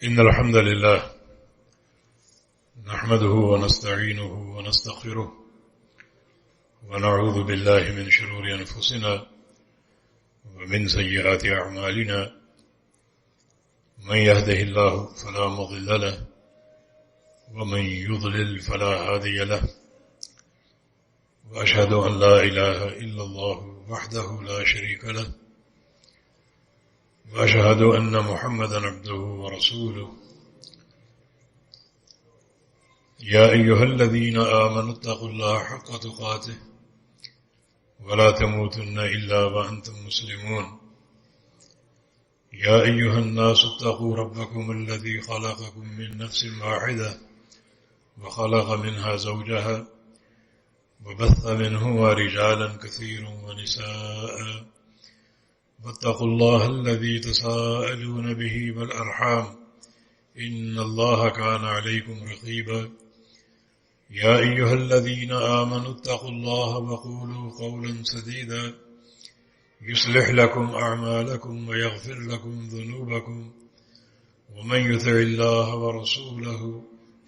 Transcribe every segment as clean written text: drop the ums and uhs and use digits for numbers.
إن الحمد لله نحمده ونستعينه ونستغفره ونعوذ بالله من شرور أنفسنا ومن سيئات أعمالنا من يهده الله فلا مضل له ومن يضلل فلا هادي له وأشهد أن لا إله إلا الله وحده لا شريك له وأشهد أن محمدا عبده ورسوله يا أيها الذين آمنوا اتقوا الله حق تقاته ولا تموتن إلا وأنتم مسلمون يا أيها الناس اتقوا ربكم الذي خلقكم من نفس واحدة وخلق منها زوجها وبث منهما رجالا كثيرا ونساء واتقوا الله الذي تساءلون به والأرحام إن الله كان عليكم رقيبا يا أيها الذين آمنوا اتقوا الله وقولوا قولا سديدا يصلح لكم أعمالكم ويغفر لكم ذنوبكم ومن يطع الله ورسوله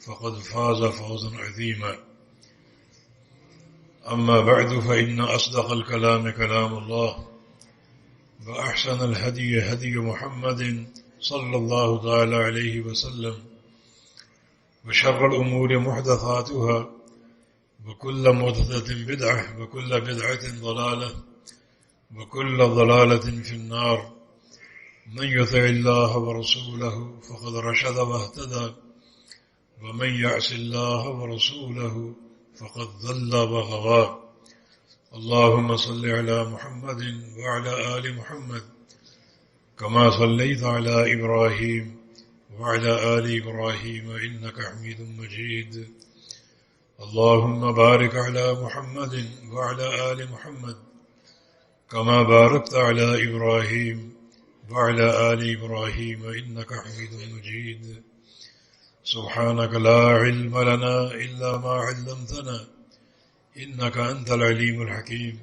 فقد فاز فوزا عظيما أما بعد فإن أصدق الكلام كلام الله وأحسن الهدي هدي محمد صلى الله تعالى عليه وسلم وشر الأمور محدثاتها وكل محدثة بدعة وكل بدعة ضلالة وكل ضلالة في النار من يطع الله ورسوله فقد رشد واهتدى ومن يعص الله ورسوله فقد ضل وغوى اللهم صل على محمد وعلى آل محمد كما صليت على إبراهيم وعلى آل إبراهيم إنك حميد مجيد اللهم بارك على محمد وعلى آل محمد كما باركت على إبراهيم وعلى آل إبراهيم إنك حميد مجيد سبحانك لا علم لنا إلا ما علمتنا إنك أنت العليم الحكيم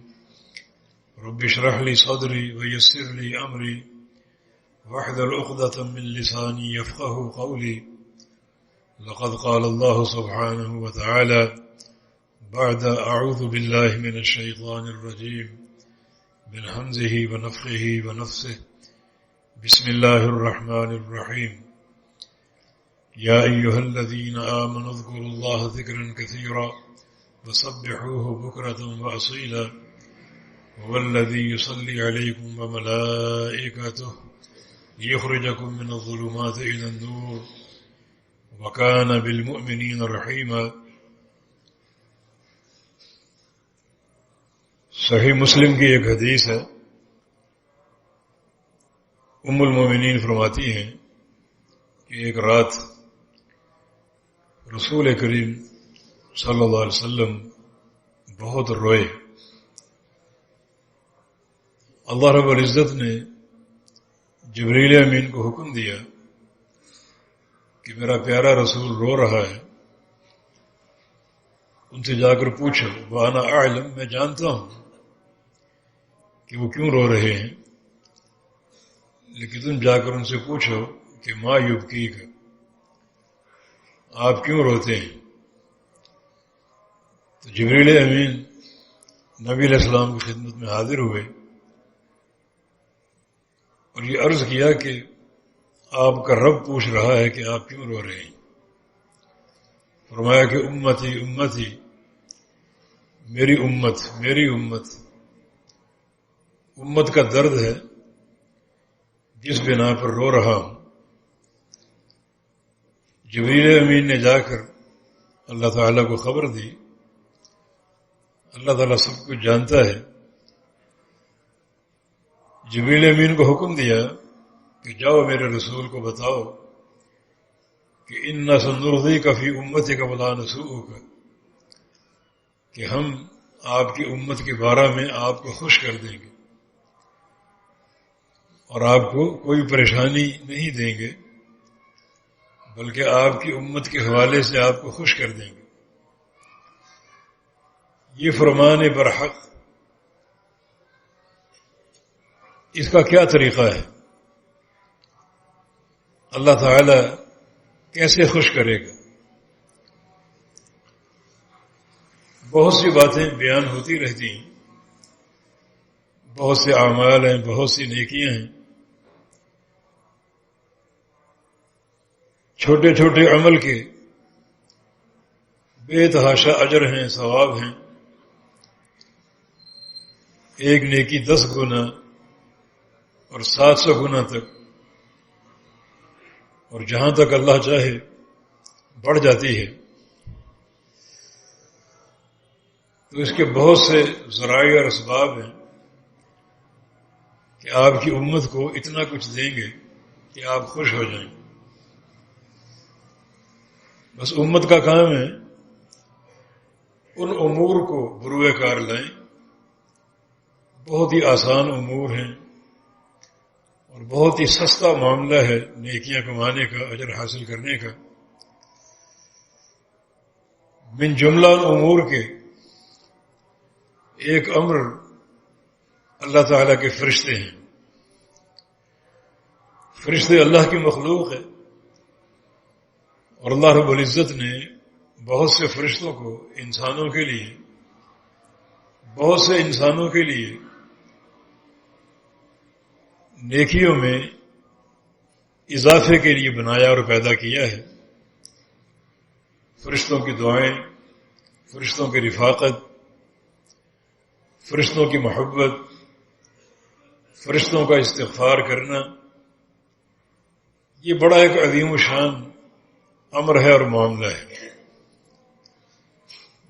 رب اشرح لي صدري ويسر لي أمري واحلل عقدة من لساني يفقه قولي لقد قال الله سبحانه وتعالى بعد أعوذ بالله من الشيطان الرجيم من همزه ونفخه ونفسه بسم الله الرحمن الرحيم يا أيها الذين آمنوا اذكروا الله ذكرا كثيرا وسبحوه بكرة وأصيلا هو الذي يصلي عليكم وملائكته ليخرجكم من الظلمات إلى النور وكان بالمؤمنين رحيما صحیح مسلم کی ایک حدیث ہے ام المومنین فرماتی ہیں کہ ایک رات رسول کریم صلی اللہ علیہ وسلم بہت روئے. اللہ رب العزت نے جبریل امین کو حکم دیا کہ میرا پیارا رسول رو رہا ہے، ان سے جا کر پوچھو وانا اعلم، میں جانتا ہوں کہ وہ کیوں رو رہے ہیں، لیکن تم جا کر ان سے پوچھو کہ ما یبکیک، آپ کیوں روتے ہیں. تو جبریل امین نبی علیہ السلام کی خدمت میں حاضر ہوئے اور یہ عرض کیا کہ آپ کا رب پوچھ رہا ہے کہ آپ کیوں رو رہے ہیں. فرمایا کہ امتی امتی، میری امت میری امت، امت کا درد ہے جس بنا پر رو رہا ہوں. جبریل امین نے جا کر اللہ تعالیٰ کو خبر دی. اللہ تعالیٰ سب کچھ جانتا ہے. جبریل امین کو حکم دیا کہ جاؤ میرے رسول کو بتاؤ کہ انا سنرضیک فی امتک ولا نسوءک، کہ ہم آپ کی امت کے بارے میں آپ کو خوش کر دیں گے اور آپ کو کوئی پریشانی نہیں دیں گے، بلکہ آپ کی امت کے حوالے سے آپ کو خوش کر دیں گے. یہ فرمان برحق اس کا کیا طریقہ ہے؟ اللہ تعالی کیسے خوش کرے گا؟ بہت سی باتیں بیان ہوتی رہتی ہیں، بہت سے اعمال ہیں، بہت سی نیکیاں ہیں، چھوٹے چھوٹے عمل کے بے تحاشا اجر ہیں، ثواب ہیں، ایک نیکی 10 گنا اور 700 گنا تک، اور جہاں تک اللہ چاہے بڑھ جاتی ہے۔ تو اس کے بہت سے ذرائع اور اسباب ہیں کہ آپ کی امت کو اتنا کچھ دیں گے کہ آپ خوش ہو جائیں۔ بس امت کا کام ہے ان امور کو بروئے کار لائیں، بہت ہی آسان امور ہیں اور بہت ہی سستا معاملہ ہے نیکیاں کمانے کا، اجر حاصل کرنے کا۔ من جملہ امور کے ایک امر اللہ تعالیٰ کے فرشتے ہیں۔ فرشتے اللہ کی مخلوق ہے، اور اللہ رب العزت نے بہت سے فرشتوں کو انسانوں کے لیے، بہت سے انسانوں کے لیے نیکیوں میں اضافے کے لیے بنایا اور پیدا کیا ہے۔ فرشتوں کی دعائیں، فرشتوں کی رفاقت، فرشتوں کی محبت، فرشتوں کا استغفار کرنا، یہ بڑا ایک عظیم و شان امر ہے اور معاملہ ہے۔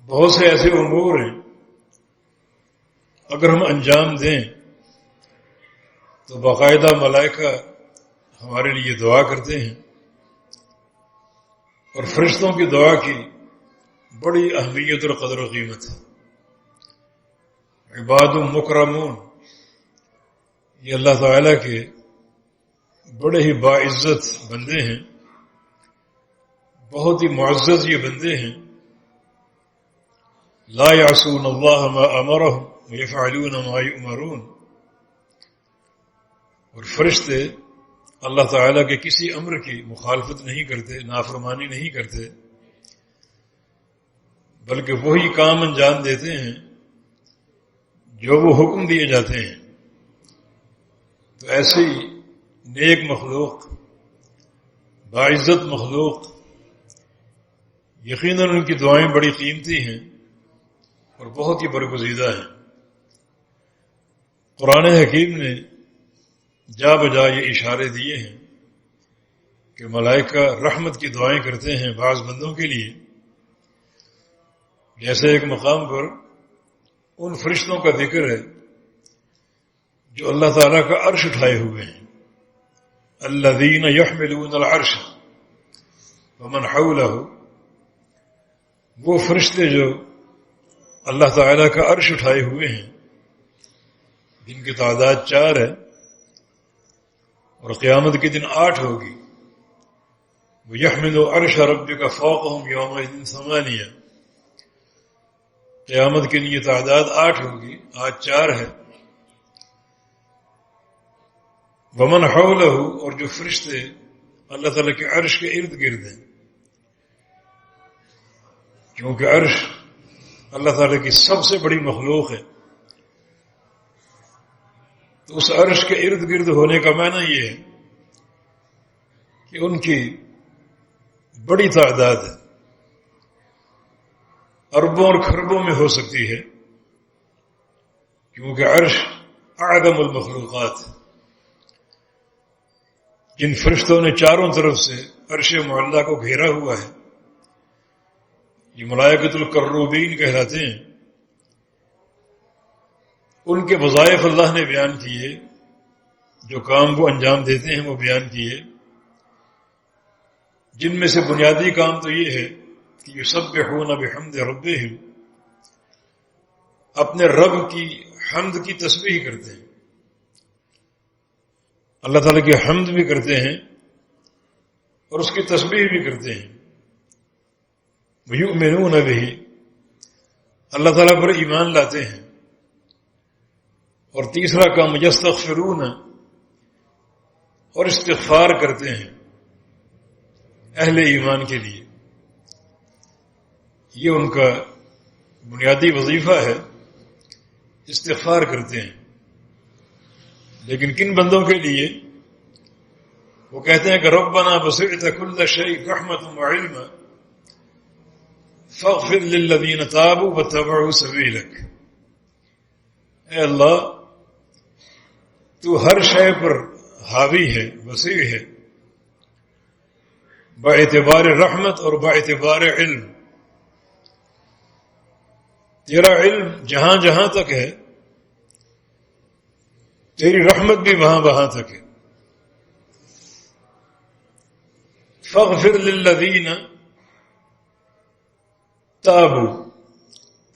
بہت سے ایسے امور ہیں اگر ہم انجام دیں تو باقاعدہ ملائکہ ہمارے لیے دعا کرتے ہیں، اور فرشتوں کی دعا کی بڑی اہمیت اور قدر و قیمت ہے۔ عباد مکرمون، یہ اللہ تعالیٰ کے بڑے ہی باعزت بندے ہیں، بہت ہی معزز یہ بندے ہیں۔ لا یعصون اللہ ما امرہم ویفعلون ما یؤمرون، اور فرشتے اللہ تعالیٰ کے کسی امر کی مخالفت نہیں کرتے، نافرمانی نہیں کرتے، بلکہ وہی کام انجام دیتے ہیں جو وہ حکم دیے جاتے ہیں۔ تو ایسی نیک مخلوق، باعزت مخلوق، یقیناً ان کی دعائیں بڑی قیمتی ہیں اور بہت ہی برگزیدہ ہیں۔ قرآن حکیم نے جا بجا یہ اشارے دیے ہیں کہ ملائکہ رحمت کی دعائیں کرتے ہیں بعض بندوں کے لیے، جیسے ایک مقام پر ان فرشتوں کا ذکر ہے جو اللہ تعالیٰ کا عرش اٹھائے ہوئے ہیں۔ الذین یحملون العرش ومن حولہ، وہ فرشتے جو اللہ تعالیٰ کا عرش اٹھائے ہوئے ہیں، جن کی تعداد 4 ہے اور قیامت کے دن 8 ہوگی۔ وَيَحْمِلُ عَرْشَ رَبِّكَ فَوْقَهُمْ يَوْمَئِذٍ ثَمَانِيَةٌ، قیامت کے دن یہ تعداد 8 ہوگی، آج 4 ہے۔ وَمَنْ حَوْلَهُ، اور جو فرشتے اللہ تعالیٰ کے عرش کے ارد گرد ہیں، کیونکہ عرش اللہ تعالیٰ کی سب سے بڑی مخلوق ہے، تو اس عرش کے ارد گرد ہونے کا معنی یہ ہے کہ ان کی بڑی تعداد ہے، اربوں اور کھربوں میں ہو سکتی ہے، کیونکہ عرش اعظم المخلوقات ہے۔ جن فرشتوں نے چاروں طرف سے عرش معلیٰ کو گھیرا ہوا ہے، یہ ملائکۃ الکروبین کہلاتے ہیں۔ ان کے وظائف اللہ نے بیان کیے، جو کام وہ انجام دیتے ہیں وہ بیان کیے، جن میں سے بنیادی کام تو یہ ہے کہ یسبحون بحمد ربہم، اپنے رب کی حمد کی تسبیح کرتے ہیں، اللہ تعالیٰ کی حمد بھی کرتے ہیں اور اس کی تسبیح بھی کرتے ہیں۔ وَيُؤْمِنُونَ بِهِ، اللہ تعالیٰ پر ایمان لاتے ہیں۔ اور تیسرا کام یستغفرون، اور استغفار کرتے ہیں، اہل ایمان کے لیے یہ ان کا بنیادی وظیفہ ہے، استغفار کرتے ہیں۔ لیکن کن بندوں کے لیے؟ وہ کہتے ہیں کہ ربنا وسعت كل شيء رحمة وعلما فاغفر للذین تابوا واتبعوا سبیلک۔ اے اللہ تو ہر شے پر حاوی ہے، وسیع ہے، باعتبار رحمت اور باعتبار علم۔ تیرا علم جہاں جہاں تک ہے، تیری رحمت بھی وہاں وہاں تک ہے۔ فاغفر للذین تابوا،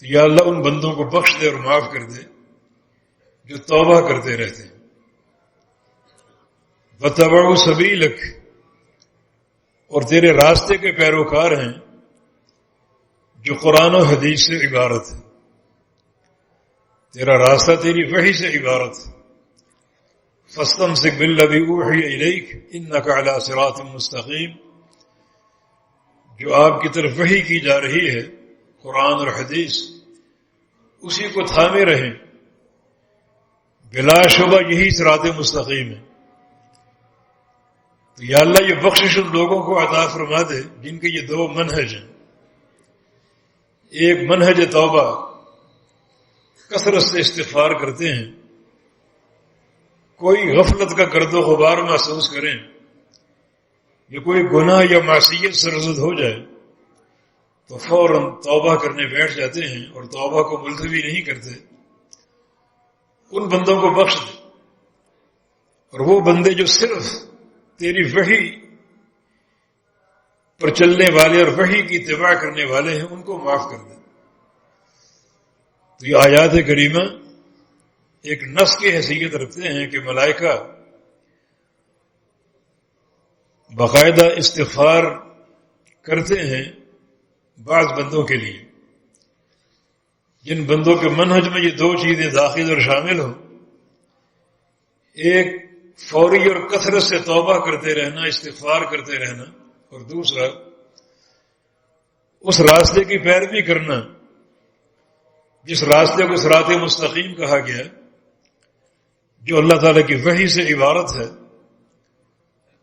تو یا اللہ ان بندوں کو بخش دے اور معاف کر دے جو توبہ کرتے رہتے ہیں۔ واتبعوا سبیلک، اور تیرے راستے کے پیروکار ہیں جو قرآن و حدیث سے عبارت ہے۔ تیرا راستہ تیری وحی سے عبارت ہے۔ فاستمسک بالذی اوحی الیک انک علی صراط مستقیم، جو آپ کی طرف وحی کی جا رہی ہے قرآن اور حدیث، اسی کو تھامے رہیں، بلا شبہ یہی صراط مستقیم ہے۔ تو یا اللہ یہ بخشش ان لوگوں کو عطا فرما دے جن کے یہ دو منہج ہیں۔ ایک منہج توبہ، کثرت سے استغفار کرتے ہیں، کوئی غفلت کا گرد و غبار محسوس کریں یا کوئی گناہ یا معصیت سرزد ہو جائے تو فوراً توبہ کرنے بیٹھ جاتے ہیں اور توبہ کو ملتوی نہیں کرتے۔ ان بندوں کو بخش دے، اور وہ بندے جو صرف تیری وحی پر چلنے والے اور وحی کی اتباع کرنے والے ہیں ان کو معاف کر دے۔ تو یہ آیات کریمہ ایک نص کی حیثیت رکھتے ہیں کہ ملائکہ باقاعدہ استغفار کرتے ہیں بعض بندوں کے لیے، جن بندوں کے منہج میں یہ دو چیزیں داخل اور شامل ہوں، ایک فوری اور کثرت سے توبہ کرتے رہنا، استغفار کرتے رہنا، اور دوسرا اس راستے کی پیروی کرنا جس راستے کو صراط مستقیم کہا گیا، جو اللہ تعالیٰ کی وحی سے عبارت ہے۔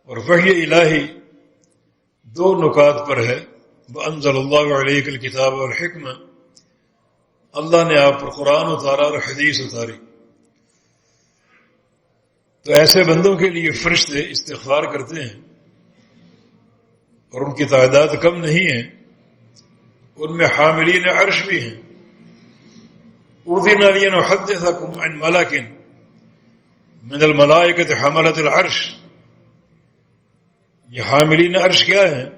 اور وحی الہی دو نکات پر ہے، وَأَنزَلَ اللَّهُ عَلَيْكَ الْكِتَابَ وَالْحِكْمَةَ، اللہ نے آپ پر قرآن اتارا اور حدیث اتاری۔ تو ایسے بندوں کے لیے فرشتے استغفار کرتے ہیں، اور ان کی تعداد کم نہیں ہے، ان میں حاملین عرش بھی ہیں۔ أُذِنَ لِي أَنْ أُحَدِّثَكُمْ عَنْ مَلَكٍ مِنَ الْمَلَائِكَةِ حَمَلَةِ الْعَرْشِ۔ یہ حاملین عرش کیا ہیں؟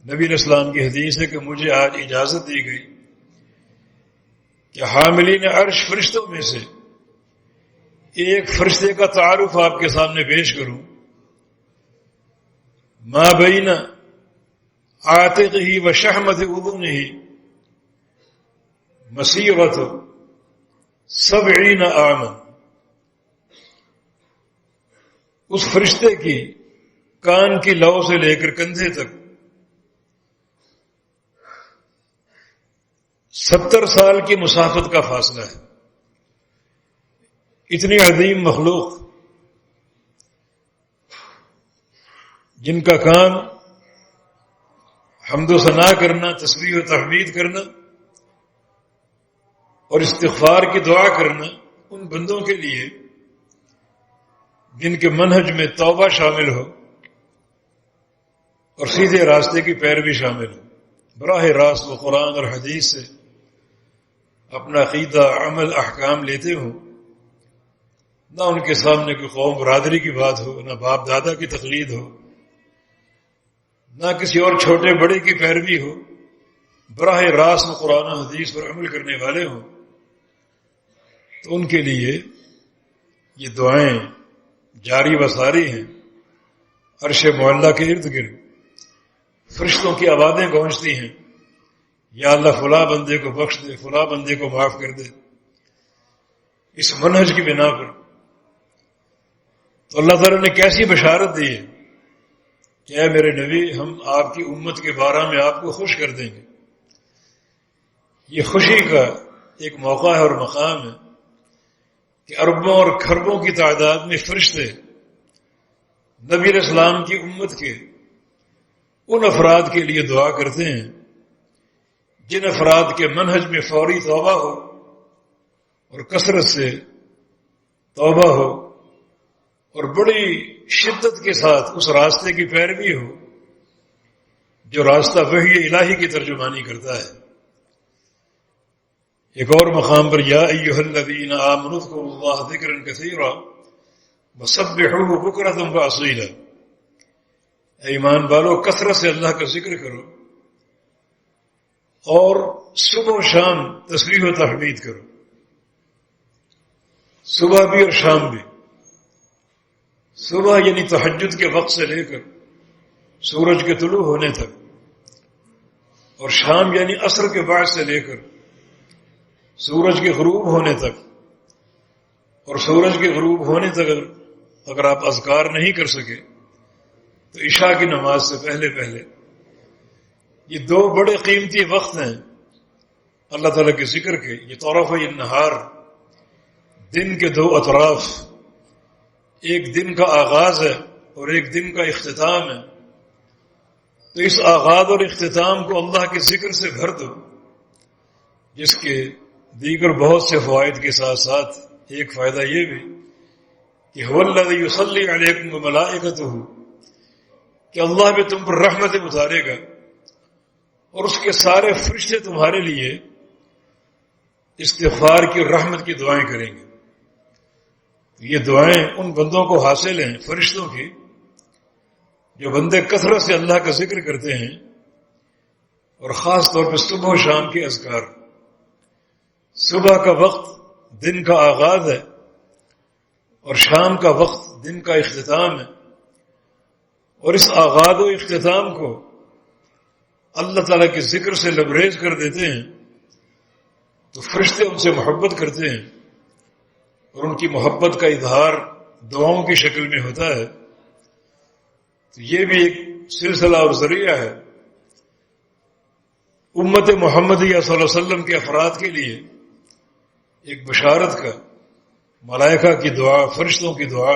نبی علیہ السلام کی حدیث ہے کہ مجھے آج اجازت دی گئی کہ حاملین عرش فرشتوں میں سے ایک فرشتے کا تعارف آپ کے سامنے پیش کروں۔ ما بین عاتقہ و شحمۃ اذنہ مسیرۃ 70 عاما، اس فرشتے کی کان کی لو سے لے کر کندھے تک 70 سال کی مسافت کا فاصلہ ہے۔ اتنی عظیم مخلوق جن کا کام حمد و ثنا کرنا، تسبیح و تحمید کرنا اور استغفار کی دعا کرنا، ان بندوں کے لیے جن کے منہج میں توبہ شامل ہو اور سیدھے راستے کی پیروی شامل ہو، براہ راست وہ قرآن اور حدیث سے اپنا عقیدہ، عمل، احکام لیتے ہوں، نہ ان کے سامنے کوئی قوم برادری کی بات ہو، نہ باپ دادا کی تقلید ہو، نہ کسی اور چھوٹے بڑے کی پیروی ہو، براہ راست قرآن و حدیث پر عمل کرنے والے ہوں، تو ان کے لیے یہ دعائیں جاری و ساری ہیں۔ عرش معلیٰ کے ارد گرد فرشتوں کی آوازیں گونجتی ہیں، یا اللہ فلاں بندے کو بخش دے، فلاں بندے کو معاف کر دے، اس منہج کی بنا پر۔ تو اللہ تعالیٰ نے کیسی بشارت دی ہے کہ اے میرے نبی ہم آپ کی امت کے بارے میں آپ کو خوش کر دیں گے. یہ خوشی کا ایک موقع ہے اور مقام ہے کہ اربوں اور کھربوں کی تعداد میں فرشتے نبی علیہ السلام کی امت کے ان افراد کے لیے دعا کرتے ہیں جن افراد کے منہج میں فوری توبہ ہو اور کثرت سے توبہ ہو اور بڑی شدت کے ساتھ اس راستے کی پیروی ہو جو راستہ وحی الہی کی ترجمانی کرتا ہے. ایک اور مقام پر یا ایھا الذین آمنوا اذکروا اللہ ذکرا کثیرا وسبحوہ بکرۃ واصیلا. اے ایمان والو کثرت سے اللہ کا ذکر کرو اور صبح و شام تسبیح و تحمید کرو. صبح بھی اور شام بھی. صبح یعنی تہجد کے وقت سے لے کر سورج کے طلوع ہونے تک، اور شام یعنی عصر کے بعد سے لے کر سورج کے غروب ہونے تک. اور سورج کے غروب ہونے تک اگر آپ اذکار نہیں کر سکے تو عشاء کی نماز سے پہلے پہلے. یہ دو بڑے قیمتی وقت ہیں اللہ تعالیٰ کے ذکر کے. یہ طرفی النہار، دن کے دو اطراف، ایک دن کا آغاز ہے اور ایک دن کا اختتام ہے. تو اس آغاز اور اختتام کو اللہ کے ذکر سے بھر دو، جس کے دیگر بہت سے فوائد کے ساتھ ساتھ ایک فائدہ یہ بھی کہ هو الذی یصلی علیکم وملائکتہ، کہ اللہ بھی تم پر رحمت اتارے گا اور اس کے سارے فرشتے تمہارے لیے استغفار کی اور رحمت کی دعائیں کریں گے. یہ دعائیں ان بندوں کو حاصل ہیں فرشتوں کی جو بندے کثرت سے اللہ کا ذکر کرتے ہیں، اور خاص طور پہ صبح و شام کے اذکار. صبح کا وقت دن کا آغاز ہے اور شام کا وقت دن کا اختتام ہے، اور اس آغاز و اختتام کو اللہ تعالیٰ کے ذکر سے لبریز کر دیتے ہیں تو فرشتے ان سے محبت کرتے ہیں اور ان کی محبت کا اظہار دعاؤں کی شکل میں ہوتا ہے. تو یہ بھی ایک سلسلہ اور ذریعہ ہے امت محمدیہ صلی اللہ علیہ وسلم کے افراد کے لیے ایک بشارت کا، ملائکہ کی دعا، فرشتوں کی دعا.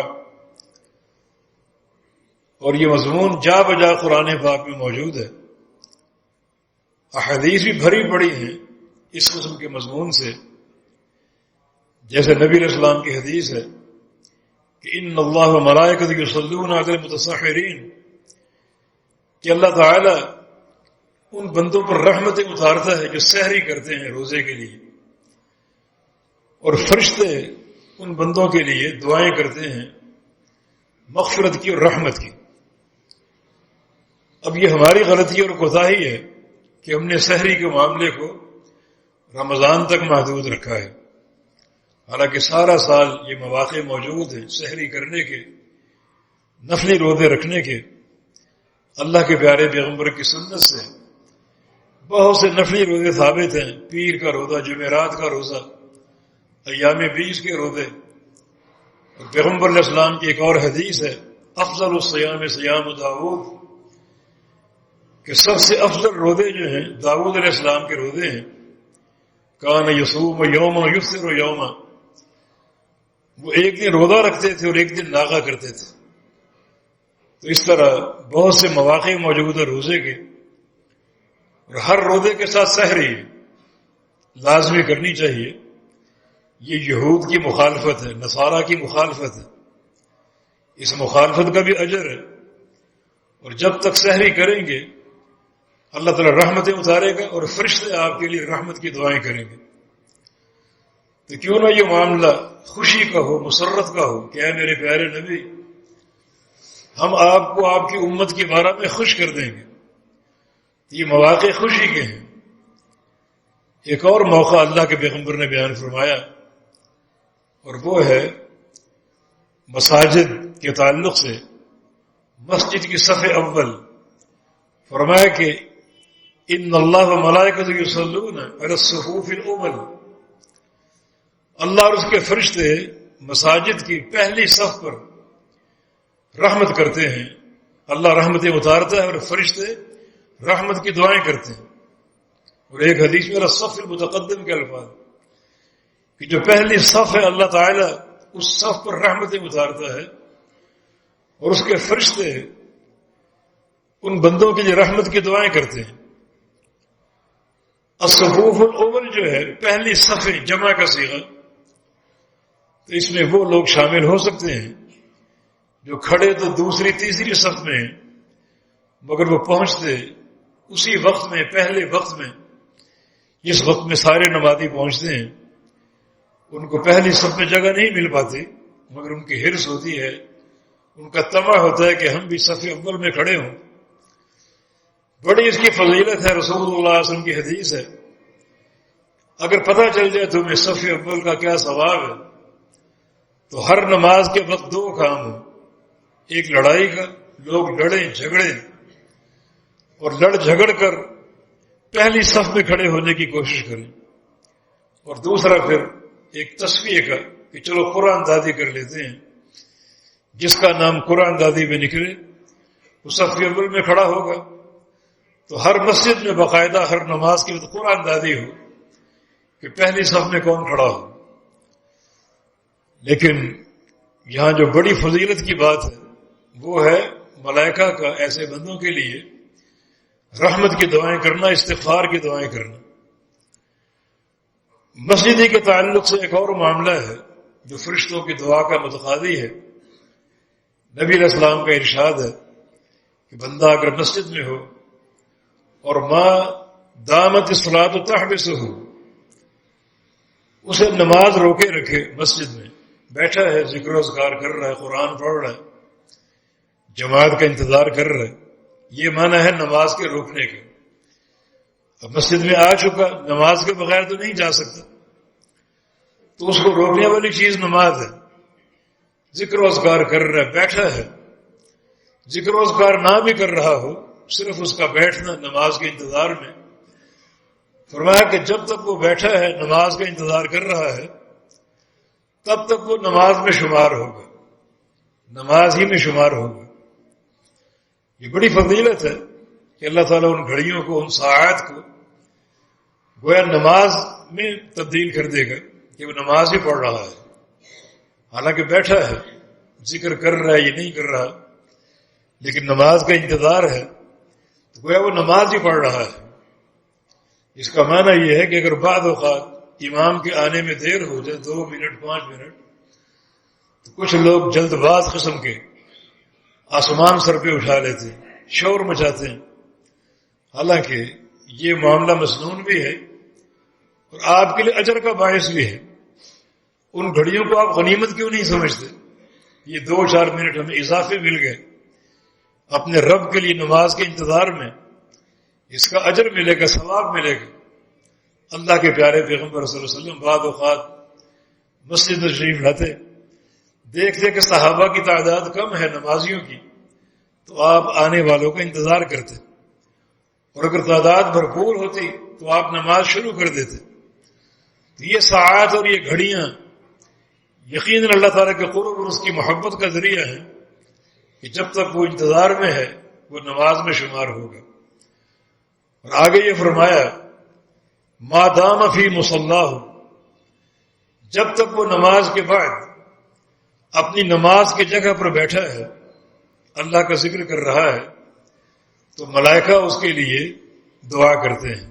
اور یہ مضمون جا بجا قرآن پاک میں موجود ہے. احادیث بھی بھری پڑی ہیں اس قسم کے مضمون سے. جیسے نبی علیہ السلام کی حدیث ہے کہ ان اللہ و ملائکۃ یصلون علی المتصحرین، کہ اللہ تعالی ان بندوں پر رحمتیں اتارتا ہے جو سحری کرتے ہیں روزے کے لیے، اور فرشتے ان بندوں کے لیے دعائیں کرتے ہیں مغفرت کی اور رحمت کی. اب یہ ہماری غلطی اور کوتاہی ہے کہ ہم نے سحری کے معاملے کو رمضان تک محدود رکھا ہے، حالانکہ سارا سال یہ مواقع موجود ہیں سحری کرنے کے، نفلی روزے رکھنے کے. اللہ کے پیارے پیغمبر کی سنت سے بہت سے نفلی روزے ثابت ہیں. پیر کا روزہ، جمعرات کا روزہ، ایام 20 کے روزے. اور پیغمبر علیہ السلام کی ایک اور حدیث ہے افضل الصیام صیام داؤد، کہ سب سے افضل روزے جو ہیں داؤد علیہ السلام کے روزے ہیں. کان یصوم یوما یفطر یوما، وہ ایک دن روزہ رکھتے تھے اور ایک دن ناغہ کرتے تھے. تو اس طرح بہت سے مواقع موجود ہیں روزے کے، اور ہر روزے کے ساتھ سحری لازمی کرنی چاہیے. یہ یہود کی مخالفت ہے، نصارہ کی مخالفت ہے. اس مخالفت کا بھی اجر ہے. اور جب تک سحری کریں گے اللہ تعالیٰ رحمتیں اتارے گا اور فرشتے آپ کے لیے رحمت کی دعائیں کریں گے. تو کیوں نہ یہ معاملہ خوشی کا ہو، مسرت کا ہو کہ اے میرے پیارے نبی ہم آپ کو آپ کی امت کے بارے میں خوش کر دیں گے. یہ مواقع خوشی کے ہیں. ایک اور موقع اللہ کے پیغمبر نے بیان فرمایا، اور وہ ہے مساجد کے تعلق سے. مسجد کی صف اول فرمایا کہ ان اللہ و ملائکۃ یصلون علی الصفوف الاول، اللہ اور اس کے فرشتے مساجد کی پہلی صف پر رحمت کرتے ہیں اللہ رحمتیں اتارتا ہے اور فرشتے رحمت کی دعائیں کرتے ہیں. اور ایک حدیث میں الصف المتقدم کے الفاظ کہ جو پہلی صف ہے اللہ تعالیٰ اس صف پر رحمتیں اتارتا ہے اور اس کے فرشتے ان بندوں کے لیے رحمت کی دعائیں کرتے ہیں. الصفوف الاول جو ہے پہلی صفیں جمع کا صیغہ، تو اس میں وہ لوگ شامل ہو سکتے ہیں جو کھڑے تو دوسری تیسری صف میں ہیں مگر وہ پہنچتے اسی وقت میں، پہلے وقت میں، جس وقت میں سارے نمازی پہنچتے ہیں. ان کو پہلی صف میں جگہ نہیں مل پاتی مگر ان کی حرص ہوتی ہے، ان کا طمع ہوتا ہے کہ ہم بھی صف اول میں کھڑے ہوں. بڑی اس کی فضیلت ہے، رسول اللہ صلی اللہ علیہ وسلم کی حدیث ہے اگر پتہ چل جائے تمہیں صف اول کا کیا ثواب ہے تو ہر نماز کے وقت دو کام ہوں. ایک لڑائی کا، لوگ لڑیں جھگڑیں اور لڑ جھگڑ کر پہلی صف میں کھڑے ہونے کی کوشش کریں، اور دوسرا پھر ایک تصفیہ کا کہ چلو قرآن دادی کر لیتے ہیں. جس کا نام قرآن دادی میں نکلے وہ صف اول میں کھڑا ہوگا. تو ہر مسجد میں باقاعدہ ہر نماز کے وقت قرآن دادی ہو کہ پہلی صف میں کون کھڑا ہو. لیکن یہاں جو بڑی فضیلت کی بات ہے وہ ہے ملائکہ کا ایسے بندوں کے لیے رحمت کی دعائیں کرنا، استغفار کی دعائیں کرنا. مسجدی کے تعلق سے ایک اور معاملہ ہے جو فرشتوں کی دعا کا متقاضی ہے. نبی علیہ السلام کا ارشاد ہے کہ بندہ اگر مسجد میں ہو اور ما دامت الصلاۃ تحبسہ، اسے نماز روکے رکھے، مسجد میں بیٹھا ہے، ذکر و اذکار کر رہا ہے، قرآن پڑھ رہا ہے، جماعت کا انتظار کر رہا ہے، یہ معنی ہے نماز کے روکنے کا. اب مسجد میں آ چکا، نماز کے بغیر تو نہیں جا سکتا، تو اس کو روکنے والی چیز نماز ہے. ذکر و اذکار کر رہا ہے، بیٹھا ہے، ذکر و اذکار نہ بھی کر رہا ہو، صرف اس کا بیٹھنا نماز کے انتظار میں. فرمایا کہ جب تک وہ بیٹھا ہے، نماز کا انتظار کر رہا ہے، تب تک وہ نماز میں شمار ہوگا، نماز ہی میں شمار ہوگا. یہ بڑی فضیلت ہے کہ اللہ تعالیٰ ان گھڑیوں کو، ان ساعات کو گویا نماز میں تبدیل کر دے گا کہ وہ نماز ہی پڑھ رہا ہے. حالانکہ بیٹھا ہے، ذکر کر رہا ہے، یہ نہیں کر رہا، لیکن نماز کا انتظار ہے تو گویا وہ نماز ہی پڑھ رہا ہے. اس کا معنی یہ ہے کہ اگر بعض اوقات امام کے آنے میں دیر ہو جائے، 2 منٹ 5 منٹ، تو کچھ لوگ جلد باز قسم کے آسمان سر پہ اٹھا لیتے ہیں، شور مچاتے ہیں. حالانکہ یہ معاملہ مسنون بھی ہے اور آپ کے لیے اجر کا باعث بھی ہے. ان گھڑیوں کو آپ غنیمت کیوں نہیں سمجھتے؟ یہ 2-4 منٹ ہمیں اضافے مل گئے اپنے رب کے لیے نماز کے انتظار میں، اس کا اجر ملے گا، ثواب ملے گا. اللہ کے پیارے پیغمبر صلی اللہ علیہ وسلم بعض اوقات مسجد شریف لاتے، دیکھتے کہ صحابہ کی تعداد کم ہے نمازیوں کی، تو آپ آنے والوں کا انتظار کرتے، اور اگر تعداد بھرپور ہوتی تو آپ نماز شروع کر دیتے. تو یہ ساعات اور یہ گھڑیاں یقیناً اللہ تعالیٰ کے قرب اور اس کی محبت کا ذریعہ ہے کہ جب تک وہ انتظار میں ہے وہ نماز میں شمار ہوگا. اور آگے یہ فرمایا ما دام فی مصلاہ، جب تک وہ نماز کے بعد اپنی نماز کی جگہ پر بیٹھا ہے، اللہ کا ذکر کر رہا ہے، تو ملائکہ اس کے لیے دعا کرتے ہیں.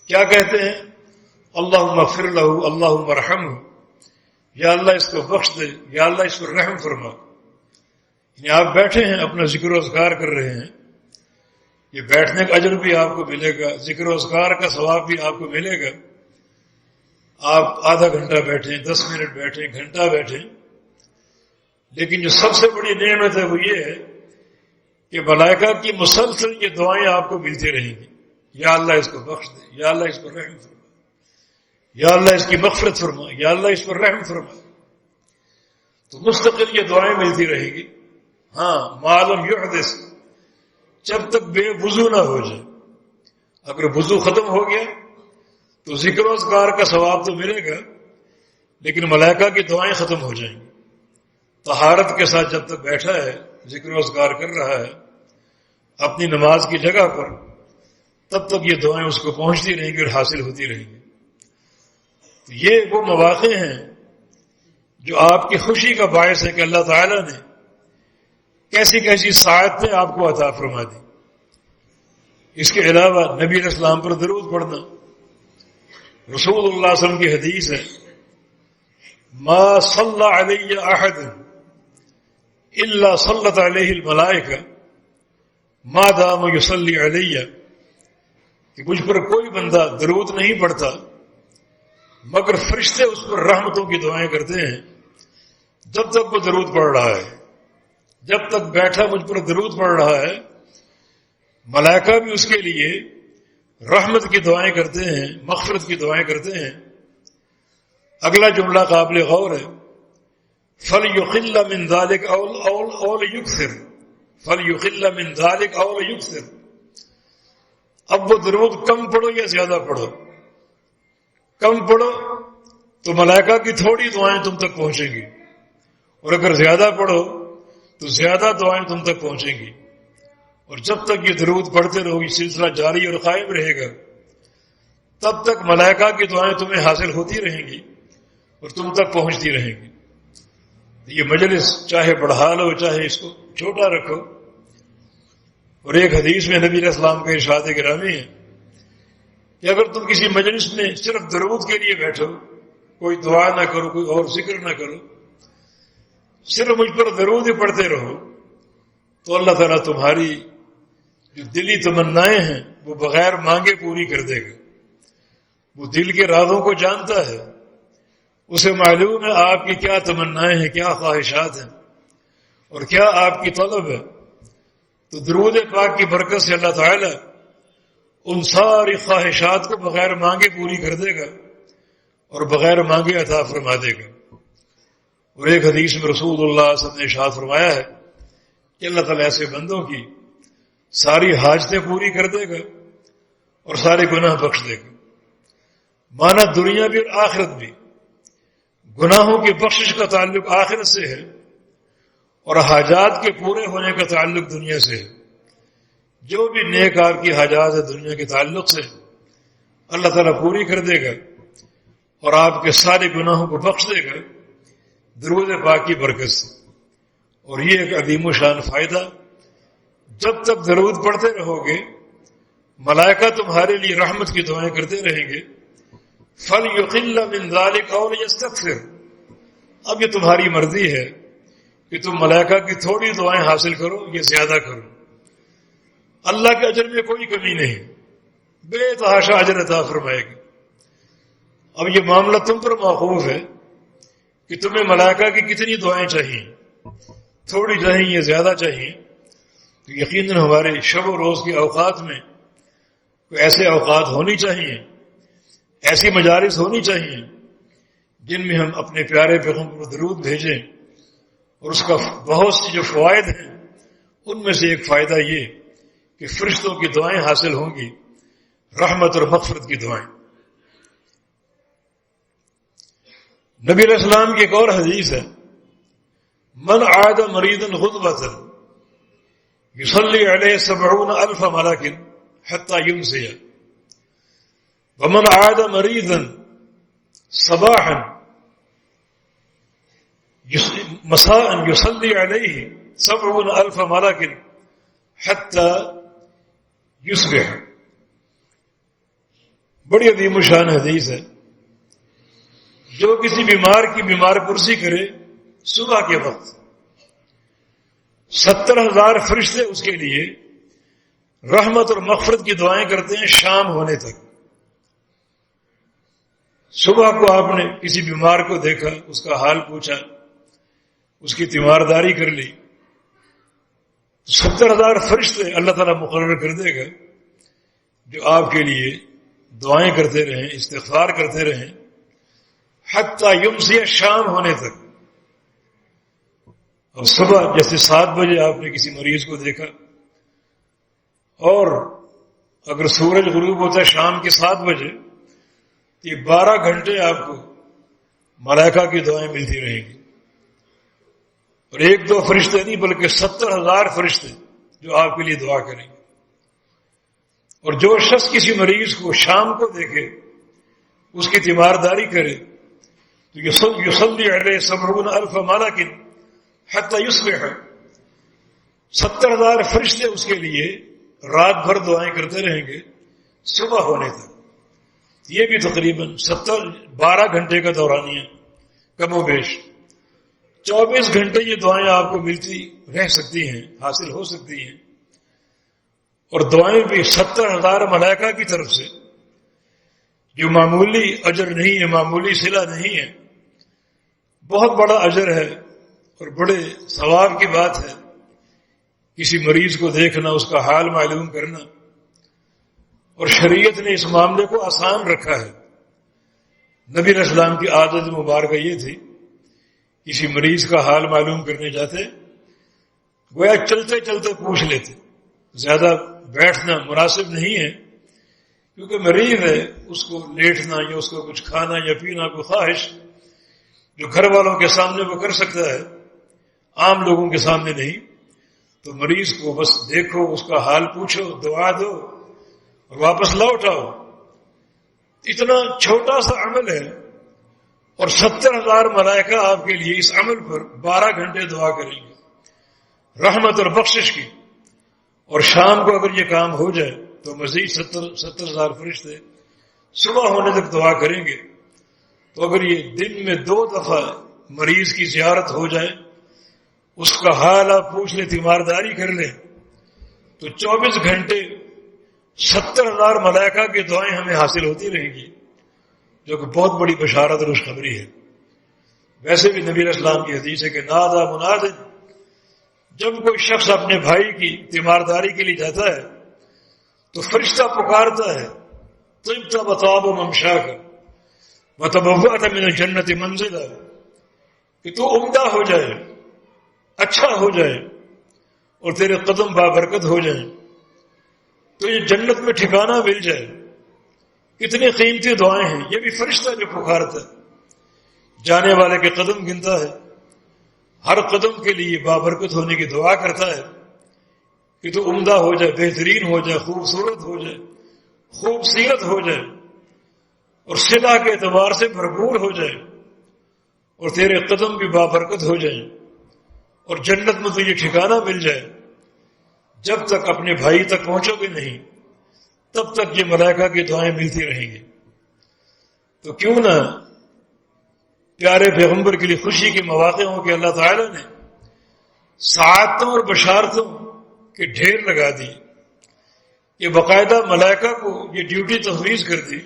کیا کہتے ہیں؟ اللہم اغفر لہ، اللہم ارحمہ، یا اللہ اس کو بخش دے، یا اللہ اس پر رحم فرما. یعنی آپ بیٹھے ہیں، اپنا ذکر و اذکار کر رہے ہیں، یہ بیٹھنے کا اجر بھی آپ کو ملے گا، ذکر و اذکار کا ثواب بھی آپ کو ملے گا. آپ آدھا گھنٹہ بیٹھیں، 10 منٹ بیٹھیں، گھنٹہ بیٹھیں، لیکن جو سب سے بڑی نعمت ہے وہ یہ ہے کہ ملائکہ کی مسلسل یہ دعائیں آپ کو ملتی رہیں گی. یا اللہ اس کو بخش دے، یا اللہ اس پر رحم فرما، یا اللہ اس کی مغفرت فرما، یا اللہ اس پر رحم فرما. تو مستقل یہ دعائیں ملتی رہیں گی. ہاں، معلوم یحدث، جب تک بے وضو نہ ہو جائے. اگر وضو ختم ہو گیا تو ذکر و اذکار کا ثواب تو ملے گا، لیکن ملائکہ کی دعائیں ختم ہو جائیں گی. طہارت کے ساتھ جب تک بیٹھا ہے ذکر و اذکار کر رہا ہے اپنی نماز کی جگہ پر، تب تک یہ دعائیں اس کو پہنچتی رہیں گی اور حاصل ہوتی رہیں گی۔ تو یہ وہ مواقع ہیں جو آپ کی خوشی کا باعث ہے کہ اللہ تعالیٰ نے کیسی کیسی سعادتیں آپ کو عطا فرما دی۔ اس کے علاوہ نبی علیہ السلام پر درود پڑھنا، رسول اللہ صلی اللہ علیہ وسلم کی حدیث ہے، ما صلی علی احد الا صلت علیہ الملائکہ ما دام یصلی علی، کہ مجھ پر کوئی بندہ درود نہیں پڑھتا مگر فرشتے اس پر رحمتوں کی دعائیں کرتے ہیں جب تک وہ درود پڑھ رہا ہے۔ جب تک بیٹھا مجھ پر درود پڑھ رہا ہے، ملائکہ بھی اس کے لیے رحمت کی دعائیں کرتے ہیں، مغفرت کی دعائیں کرتے ہیں۔ اگلا جملہ قابل غور ہے، فَلْيُخِلَّ مِنْ ذَلِكَ أَوْ لِيُكْثِرْ فَلْيُخِلَّ مِنْ ذَلِكَ أَوْ لِيُكْثِرْ۔ اب وہ درود کم پڑھو یا زیادہ پڑھو، کم پڑھو تو ملائکہ کی تھوڑی دعائیں تم تک پہنچیں گی، اور اگر زیادہ پڑھو تو زیادہ دعائیں تم تک پہنچیں گی۔ اور جب تک یہ درود پڑھتے رہو، یہ سلسلہ جاری اور قائم رہے گا، تب تک ملائکہ کی دعائیں تمہیں حاصل ہوتی رہیں گی اور تم تک پہنچتی رہیں گی۔ یہ مجلس چاہے بڑھا لو چاہے اس کو چھوٹا رکھو۔ اور ایک حدیث میں نبی علیہ السلام کا ارشاد گرامی ہے کہ اگر تم کسی مجلس میں صرف درود کے لیے بیٹھو، کوئی دعا نہ کرو، کوئی اور ذکر نہ کرو، صرف مجھ پر درود ہی پڑھتے رہو، تو اللہ تعالیٰ تمہاری جو دلی تمنائیں ہیں وہ بغیر مانگے پوری کر دے گا۔ وہ دل کے رازوں کو جانتا ہے، اسے معلوم ہے آپ کی کیا تمنائیں ہیں، کیا خواہشات ہیں اور کیا آپ کی طلب ہے۔ تو درود پاک کی برکت سے اللہ تعالیٰ ان ساری خواہشات کو بغیر مانگے پوری کر دے گا اور بغیر مانگے عطا فرما دے گا۔ اور ایک حدیث میں رسول اللہ صلی اللہ علیہ وسلم نے ارشاد فرمایا ہے کہ اللہ تعالیٰ ایسے بندوں کی ساری حاجتیں پوری کر دے گا اور سارے گناہ بخش دے گا۔ مانا دنیا بھی اور آخرت بھی، گناہوں کی بخشش کا تعلق آخرت سے ہے اور حاجات کے پورے ہونے کا تعلق دنیا سے ہے۔ جو بھی نیک آپ کی حاجات ہے دنیا کے تعلق سے اللہ تعالیٰ پوری کر دے گا اور آپ کے سارے گناہوں کو بخش دے گا درود پاک کی برکت سے۔ اور یہ ایک عظیم و شان فائدہ، جب تک درود پڑھتے رہو گے ملائکہ تمہارے لیے رحمت کی دعائیں کرتے رہیں گے۔ فَلْيُخِلَّ مِنْ ذَلِكَ أَوْ لِيَسْتَكْثِرْ، اب یہ تمہاری مرضی ہے کہ تم ملائکہ کی تھوڑی دعائیں حاصل کرو یا زیادہ کرو۔ اللہ کے اجر میں کوئی کمی نہیں، بے تحاشا اجر عطا فرمائے گا۔ اب یہ معاملہ تم پر موقوف ہے کہ تمہیں ملائکہ کی کتنی دعائیں چاہیے، تھوڑی چاہیے یا زیادہ چاہیے۔ تو یقیناً ہمارے شب و روز کے اوقات میں کوئی ایسے اوقات ہونی چاہیے، ایسی مجالس ہونی چاہیے جن میں ہم اپنے پیارے پیغمبر کو درود بھیجیں، اور اس کا بہت سی جو فوائد ہیں ان میں سے ایک فائدہ یہ کہ فرشتوں کی دعائیں حاصل ہوں گی، رحمت اور مغفرت کی دعائیں۔ نبی علیہ السلام کی ایک اور حدیث ہے، من عاد مریضا غضبۃ یصلی علیہ 70,000 ملک حتی یمسی، ومن عاد مریضا صباحا مساء یصلی علیہ 70,000 ملک حتی یصبح۔ بڑی عظیم شان حدیث ہے، جو کسی بیمار کی بیمار پرسی کرے صبح کے وقت 70,000 فرشتے اس کے لیے رحمت اور مغفرت کی دعائیں کرتے ہیں شام ہونے تک۔ صبح کو آپ نے کسی بیمار کو دیکھا، اس کا حال پوچھا، اس کی تیمارداری کر لی، 70,000 فرشتے اللہ تعالیٰ مقرر کر دے گا جو آپ کے لیے دعائیں کرتے رہیں، استغفار کرتے رہیں حتی یمسی، شام ہونے تک۔ اور صبح جیسے 7 بجے آپ نے کسی مریض کو دیکھا، اور اگر سورج غروب ہوتا ہے شام کے 7 بجے، تو یہ 12 گھنٹے آپ کو ملائکہ کی دعائیں ملتی رہیں گی۔ اور ایک دو فرشتے نہیں بلکہ 70,000 فرشتے جو آپ کے لیے دعا کریں گے. اور جو شخص کسی مریض کو شام کو دیکھے، اس کی تیمارداری کرے، تو یصلی علیہ 70,000 ملک حتی یصبح، 70,000 فرشتے اس کے لیے رات بھر دعائیں کرتے رہیں گے صبح ہونے تک. یہ بھی تقریباً 12 گھنٹے کا دورانیہ کم و بیش. 24 گھنٹے یہ دعائیں آپ کو ملتی رہ سکتی ہیں، حاصل ہو سکتی ہیں. اور دعائیں بھی 70,000 ملائکہ کی طرف سے، جو معمولی اجر نہیں ہے، معمولی صلہ نہیں ہے، بہت بڑا اجر ہے اور بڑے ثواب کی بات ہے. کسی مریض کو دیکھنا، اس کا حال معلوم کرنا، اور شریعت نے اس معاملے کو آسان رکھا ہے. نبی علیہ السلام کی عادت مبارکہ یہ تھی، کسی مریض کا حال معلوم کرنے جاتے گویا چلتے چلتے پوچھ لیتے. زیادہ بیٹھنا مناسب نہیں ہے، کیونکہ مریض ہے، اس کو لیٹنا یا اس کو کچھ کھانا یا پینا کوئی خواہش جو گھر والوں کے سامنے وہ کر سکتا ہے، عام لوگوں کے سامنے نہیں. تو مریض کو بس دیکھو، اس کا حال پوچھو، دعا دو اور واپس لوٹ آؤ. اتنا چھوٹا سا عمل ہے، اور 70,000 ملائکہ آپ کے لیے اس عمل پر 12 گھنٹے دعا کریں گے رحمت اور بخشش کی. اور شام کو اگر یہ کام ہو جائے تو مزید 70,000 فرشتے صبح ہونے تک دعا کریں گے. تو اگر یہ دن میں 2 دفعہ مریض کی زیارت ہو جائے، اس کا حال آپ پوچھ لیں، تیمارداری کر لیں، تو 24 گھنٹے 70,000 ملائکہ کی دعائیں ہمیں حاصل ہوتی رہیں گی، جو کہ بہت بڑی بشارت اور خوشخبری ہے. ویسے بھی نبی علیہ السلام کی حدیث ہے کہ نادا مناد، جب کوئی شخص اپنے بھائی کی تیمارداری کے لیے جاتا ہے تو فرشتہ پکارتا ہے، طبت وطاب ممشاک وتبوأت من الجنت منزلا، کہ تو عمدہ ہو جائے، اچھا ہو جائے، اور تیرے قدم بابرکت ہو جائیں، تو یہ جنت میں ٹھکانہ مل جائے. کتنی قیمتی دعائیں ہیں. یہ بھی فرشتہ جو پکارتا ہے، جانے والے کے قدم گنتا ہے، ہر قدم کے لیے بابرکت ہونے کی دعا کرتا ہے کہ تو عمدہ ہو جائے، بہترین ہو جائے، خوبصورت ہو جائے، خوبصیرت ہو جائے، اور صلہ کے اعتبار سے بھرپور ہو جائے، اور تیرے قدم بھی بابرکت ہو جائیں، اور جنت میں تجھے ٹھکانہ مل جائے. جب تک اپنے بھائی تک پہنچو گے نہیں، تب تک یہ ملائکہ کی دعائیں ملتی رہیں گی. تو کیوں نہ پیارے پیغمبر کے لیے خوشی کے مواقع ہوں کہ اللہ تعالیٰ نے سعادتوں اور بشارتوں کے ڈھیر لگا دی. یہ باقاعدہ ملائکہ کو یہ ڈیوٹی تفویض کر دی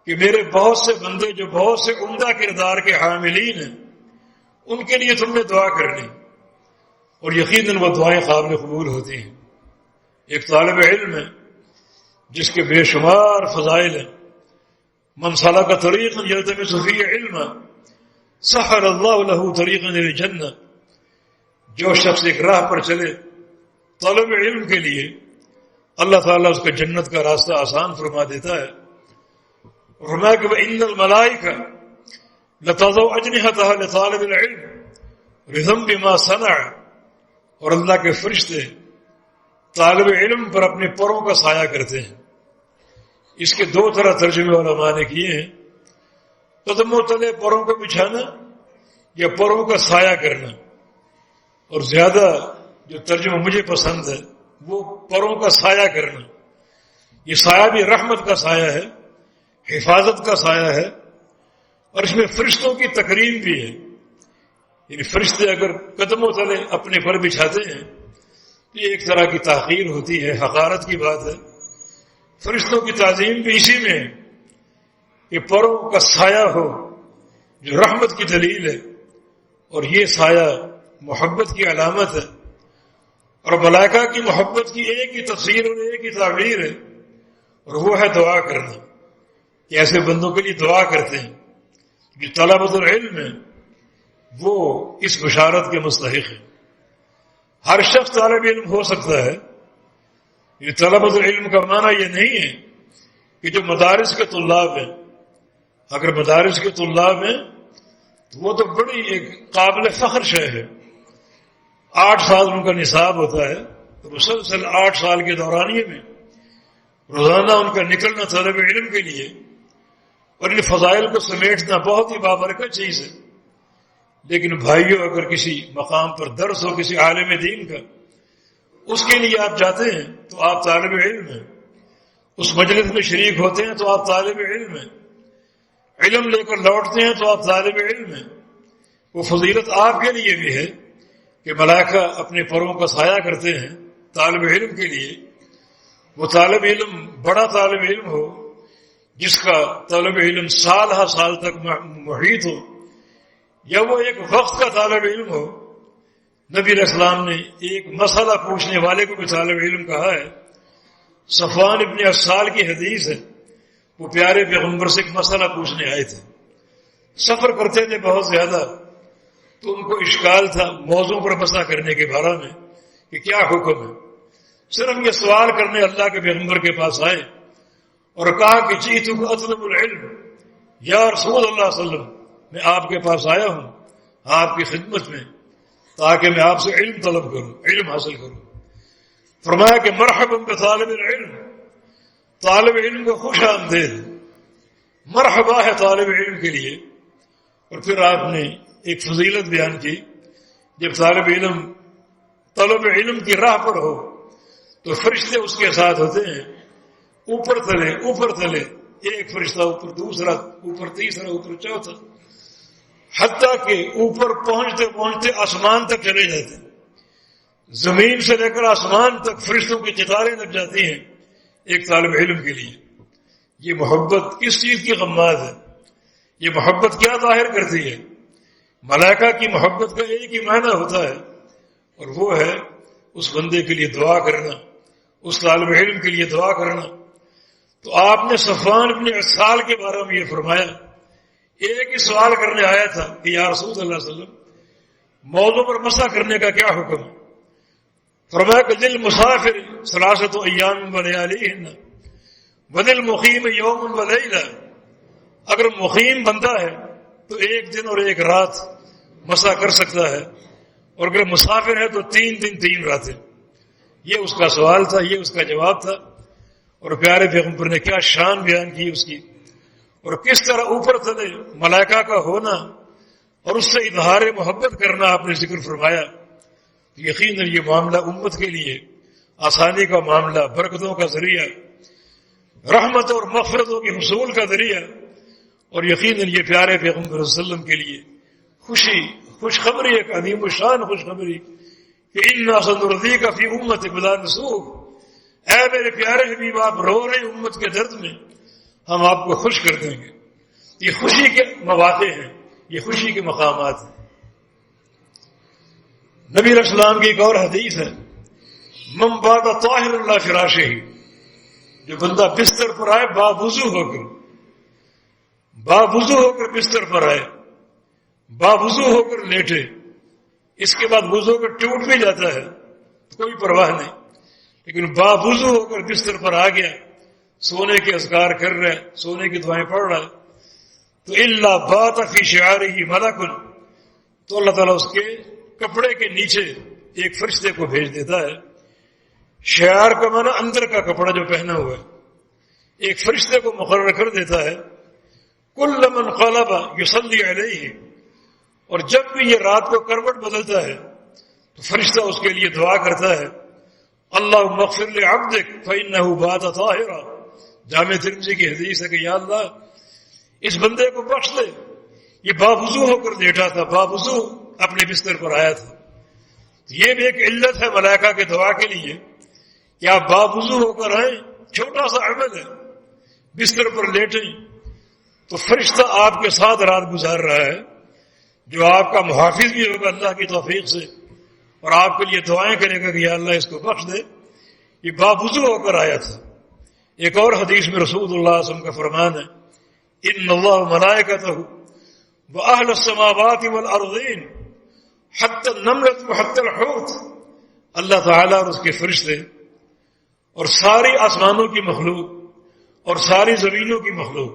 کہ میرے بہت سے بندے جو بہت سے عمدہ کردار کے حاملین ہیں، ان کے لیے تم نے دعا کرنی، اور یقیناً وہ دعائیں قابل قبول ہوتی ہیں. ایک طالب علم ہے جس کے بے شمار فضائل ہیں. من سلک طریقا یلتمس فیہ علما سہل اللہ لہ طریقا الی الجنہ، جو شخص ایک راہ پر چلے طالب علم کے لیے، اللہ تعالیٰ اس کا جنت کا راستہ آسان فرما دیتا ہے. فرمایا کہ وَإِنَّ الْمَلَائِكَةَ لَتَضَعُ أَجْنِحَتَهَا لِطَالِبِ الْعِلْمِ رِضًا بِمَا صَنَعَ، اور اللہ کے فرشتے طالب علم پر اپنے پروں کا سایہ کرتے ہیں. اس کے 2 طرح ترجمے علماء نے کیے ہیں، قدم و تلے پروں کو بچھانا یا پروں کا سایہ کرنا. اور زیادہ جو ترجمہ مجھے پسند ہے وہ پروں کا سایہ کرنا. یہ سایہ بھی رحمت کا سایہ ہے، حفاظت کا سایہ ہے، اور اس میں فرشتوں کی تکریم بھی ہے. یعنی فرشتے اگر قدم و تلے اپنے پر بچھاتے ہیں تو یہ ایک طرح کی تحقیر ہوتی ہے، حقارت کی بات ہے. فرشتوں کی تعظیم بھی اسی میں ہے کہ پروں کا سایہ ہو، جو رحمت کی دلیل ہے، اور یہ سایہ محبت کی علامت ہے. اور ملائکہ کی محبت کی ایک ہی تفسیر اور ایک ہی تعبیر ہے، اور وہ ہے دعا کرنا. کہ ایسے بندوں کے لیے دعا کرتے ہیں جو طلبۃ العلم ہے، وہ اس بشارت کے مستحق ہیں. ہر شخص طالب علم ہو سکتا ہے. یہ طلبۃ العلم کا معنی یہ نہیں ہے کہ جو مدارس کے طلاب ہیں، اگر مدارس کے طلاب ہیں وہ تو بڑی ایک قابل فخر شے ہے. 8 سال ان کا نصاب ہوتا ہے، تو مسلسل 8 سال کے دورانیے میں روزانہ ان کا نکلنا طلب علم کے لیے اور ان فضائل کو سمیٹنا بہت ہی بابرکت چیز ہے. لیکن بھائیوں، اگر کسی مقام پر درس ہو کسی عالم دین کا، اس کے لیے آپ جاتے ہیں تو آپ طالب علم ہیں. اس مجلس میں شریک ہوتے ہیں تو آپ طالب علم ہیں. علم لے کر لوٹتے ہیں تو آپ طالب علم ہیں. وہ فضیلت آپ کے لیے بھی ہے کہ ملائکہ اپنے پروں کا سایہ کرتے ہیں طالب علم کے لیے. وہ طالب علم بڑا طالب علم ہو جس کا طالب علم سال ہر سال تک محیط ہو، یا وہ ایک وقت کا طالب علم ہو. نبی علیہ السلام نے ایک مسئلہ پوچھنے والے کو بھی طالب علم کہا ہے. صفوان ابن عسال کی حدیث ہے، وہ پیارے پیغمبر سے ایک مسئلہ پوچھنے آئے تھے. سفر کرتے تھے بہت زیادہ، تو ان کو اشکال تھا موضوع پر بسا کرنے کے بارے میں کہ کیا حکم ہے. صرف یہ سوال کرنے اللہ کے پیغمبر کے پاس آئے اور کہا کہ جئتک اطلب العلم، یا رسول اللہ صلی اللہ علیہ وسلم، میں آپ کے پاس آیا ہوں آپ کی خدمت میں تاکہ میں آپ سے علم طلب کروں، علم حاصل کروں. فرمایا کہ مرحبا بطالب العلم، طالب علم کو خوش آمدید، مرحبا ہے طالب علم کے لیے. اور پھر آپ نے ایک فضیلت بیان کی، جب طالب علم طلب علم کی راہ پر ہو تو فرشتے اس کے ساتھ ہوتے ہیں، اوپر تلے، ایک فرشتہ اوپر، دوسرا اوپر، تیسرا اوپر، چوتھا، حتیٰ کہ اوپر پہنچتے پہنچتے آسمان تک چلے جاتے ہیں. زمین سے لے کر آسمان تک فرشتوں کی قطاریں لگ جاتی ہیں ایک طالب علم کے لیے. یہ محبت کس چیز کی غماز ہے؟ یہ محبت کیا ظاہر کرتی ہے؟ ملائکہ کی محبت کا ایک ہی معنی ہوتا ہے، اور وہ ہے اس بندے کے لیے دعا کرنا، اس طالب علم کے لیے دعا کرنا. تو آپ نے صفوان ابن عسال کے بارے میں یہ فرمایا. ایک ہی سوال کرنے آیا تھا کہ یا رسول اللہ صلی اللہ علیہ وسلم، موضوع پر مسح کرنے کا کیا حکم ہے؟ فرمایا کہ للمسافر 3 ایام ولیالین وللمقیم یوم ولیلہ. اگر مقیم بندہ ہے تو 1 دن اور 1 رات مسح کر سکتا ہے، اور اگر مسافر ہے تو 3 دن 3 راتیں. یہ اس کا سوال تھا، یہ اس کا جواب تھا. اور پیارے پیغمبر نے کیا شان بیان کی اس کی، اور کس طرح اوپر تلے ملائکہ کا ہونا اور اس سے اظہار محبت کرنا آپ نے ذکر فرمایا. یقیناً یہ معاملہ امت کے لیے آسانی کا معاملہ، برکتوں کا ذریعہ، رحمت اور مغفرتوں کے حصول کا ذریعہ، اور یقیناً یہ پیارے پیغمبر صلی اللہ علیہ وسلم کے لیے خوشخبری، ایک عظیم الشان خوشخبری کہ انا سنرضیک فی امتک بلا نسوک. اے میرے پیارے حبیب، آپ رو رہے ہیں امت کے درد میں، ہم آپ کو خوش کر دیں گے. یہ خوشی کے مواقع ہیں، یہ خوشی کے مقامات ہیں. نبی علیہ السلام کی ایک اور حدیث ہے، من بات طاہر اللہ فراشہ، جو بندہ بستر پر آئے باوضو ہو کر بستر پر آئے، باوضو ہو کر لیٹے، اس کے بعد وضو کر ٹوٹ بھی جاتا ہے کوئی پرواہ نہیں، لیکن باوضو ہو کر بستر پر آ گیا، سونے کے اذکار کر رہا ہے، سونے کی دعائیں پڑھ رہا ہے، تو الا بات فی شعارہ ملک، تو اللہ تعالیٰ اس کے کپڑے کے نیچے ایک فرشتے کو بھیج دیتا ہے. شعار کا معنی اندر کا کپڑا جو پہنا ہوا ہے، ایک فرشتے کو مقرر کر دیتا ہے. کل من قلب یصلی علیہ، اور جب بھی یہ رات کو کروٹ بدلتا ہے تو فرشتہ اس کے لیے دعا کرتا ہے، اللہم اغفر لعبدک فإنہ بات طاہرا. جامع ترمذی کی حدیث ہے کہ یا اللہ اس بندے کو بخش دے، یہ باوضو ہو کر لیٹا تھا، باوضو اپنے بستر پر آیا تھا. یہ بھی ایک علت ہے ملائکہ کے دعا کے لیے کہ آپ باوضو ہو کر آئیں، چھوٹا سا عمل ہے، بستر پر لیٹیں تو فرشتہ آپ کے ساتھ رات گزار رہا ہے، جو آپ کا محافظ بھی ہوگا اللہ کی توفیق سے، اور آپ کے لیے دعائیں کرے گا کہ یا اللہ اس کو بخش دے. یہ باوضو ہو کر آیا تھا. ایک اور حدیث میں رسول اللہ صلی اللہ علیہ وسلم کا فرمان ہے، ان اللہ وملائکتہ واہل السماوات والارضین حتی النملۃ وحتی الحوت. اللہ تعالیٰ اور اس کے فرشتے اور ساری آسمانوں کی مخلوق اور ساری زمینوں کی مخلوق،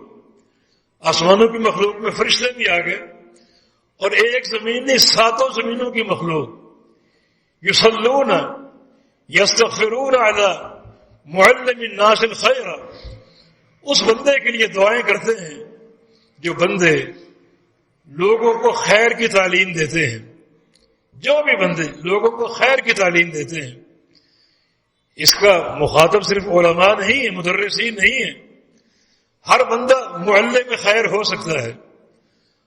آسمانوں کی مخلوق میں فرشتے بھی آ گئے اور ایک زمین نہیں، 7 زمینوں کی مخلوق یصلون یستغفرون علی معلم الناس الخیر، اس بندے کے لیے دعائیں کرتے ہیں جو بندے لوگوں کو خیر کی تعلیم دیتے ہیں. جو بھی بندے لوگوں کو خیر کی تعلیم دیتے ہیں، اس کا مخاطب صرف علماء نہیں ہے، مدرسین نہیں ہے. ہر بندہ معلم خیر ہو سکتا ہے.